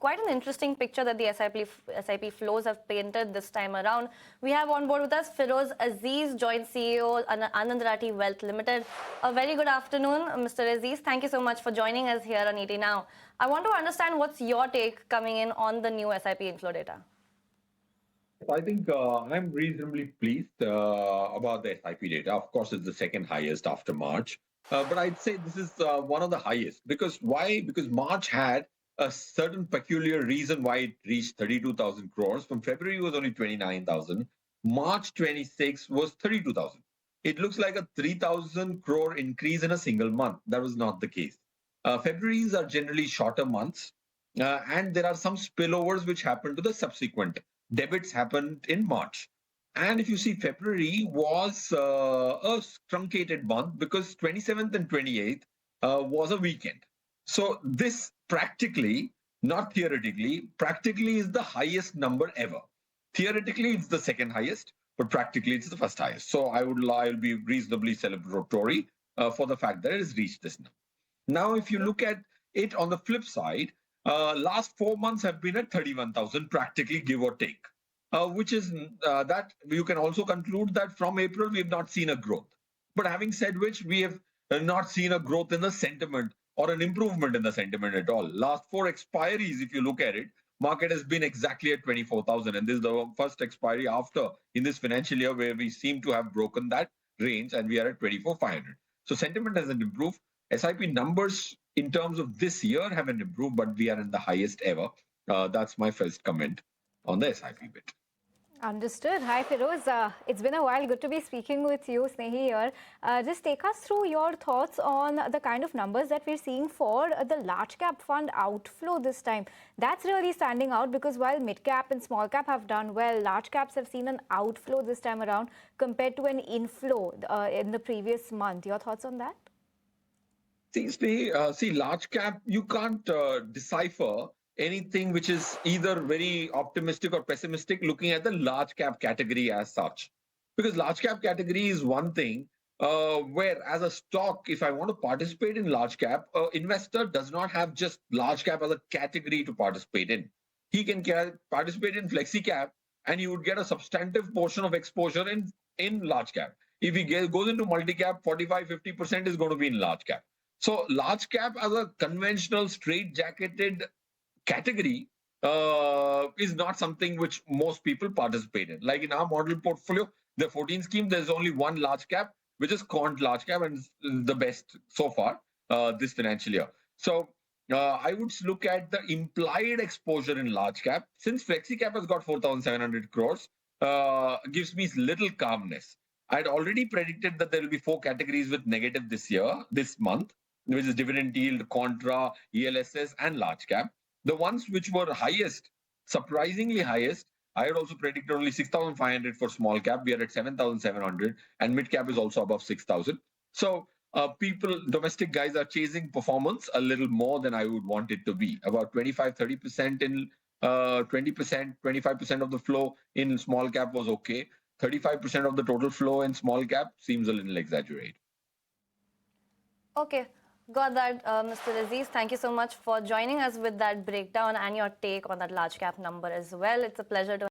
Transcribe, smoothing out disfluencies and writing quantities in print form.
Quite an interesting picture that the SIP flows have painted this time around. We have on board with us Firoze, Aziz, joint CEO, Anand Rathi Wealth Limited. A very good afternoon, Mr. Aziz. Thank you so much for joining us here on ET Now. I want to understand what's your take coming in on the new SIP inflow data. I think I'm reasonably pleased about the SIP data. Of course, it's the second highest after March. But I'd say this is one of the highest. Because why? Because March had a certain peculiar reason why it reached 32,000 crores. From February, it was only 29,000. March 26 was 32,000. It looks like a 3,000 crore increase in a single month. That was not the case. Februaries are generally shorter months. And there are some spillovers which happen to the subsequent debits happened in March. And if you see, February was a truncated month because 27th and 28th was a weekend. So this practically, not theoretically, practically is the highest number ever. Theoretically, it's the second highest, but practically it's the first highest. So I'll be reasonably celebratory for the fact that it has reached this number. Now, if you look at it on the flip side, last 4 months have been at 31,000 practically, give or take, which is that you can also conclude that from April we have not seen a growth. But having said which, we have not seen a growth in the sentiment or an improvement in the sentiment at all. Last 4 expiries, if you look at it, market has been exactly at 24,000, and this is the first expiry after in this financial year where we seem to have broken that range, and we are at 24,500. So sentiment hasn't improved. SIP numbers in terms of this year haven't improved, but we are in the highest ever. That's my first comment on the SIP bit. Understood. Hi, Firoze. It's been a while. Good to be speaking with you, Snehi here. Just take us through your thoughts on the kind of numbers that we're seeing for the large cap fund outflow this time. That's really standing out because while mid cap and small cap have done well, large caps have seen an outflow this time around compared to an inflow in the previous month. Your thoughts on that? See, large cap, you can't decipher anything which is either very optimistic or pessimistic looking at the large cap category as such. Because large cap category is one thing where as a stock, if I want to participate in large cap, investor does not have just large cap as a category to participate in. He can participate in flexi cap and he would get a substantive portion of exposure in large cap. If he goes into multi cap, 45-50% is going to be in large cap. So large cap as a conventional straight-jacketed category is not something which most people participate in. Like in our model portfolio, the 14 scheme, there's only one large cap, which is Quant large cap, and the best so far this financial year. So I would look at the implied exposure in large cap. Since flexi cap has got 4,700 crores, gives me little calmness. I had already predicted that there will be 4 categories with negative this month, which is dividend yield, contra, ELSS, and large cap. The ones which were highest, surprisingly highest, I had also predicted only 6,500 for small cap. We are at 7,700, and mid cap is also above 6,000. So domestic guys are chasing performance a little more than I would want it to be. About 25-30% in 20%, 25% of the flow in small cap was okay. 35% of the total flow in small cap seems a little exaggerated. Okay. Got that, Mr. Aziz. Thank you so much for joining us with that breakdown and your take on that large cap number as well. It's a pleasure to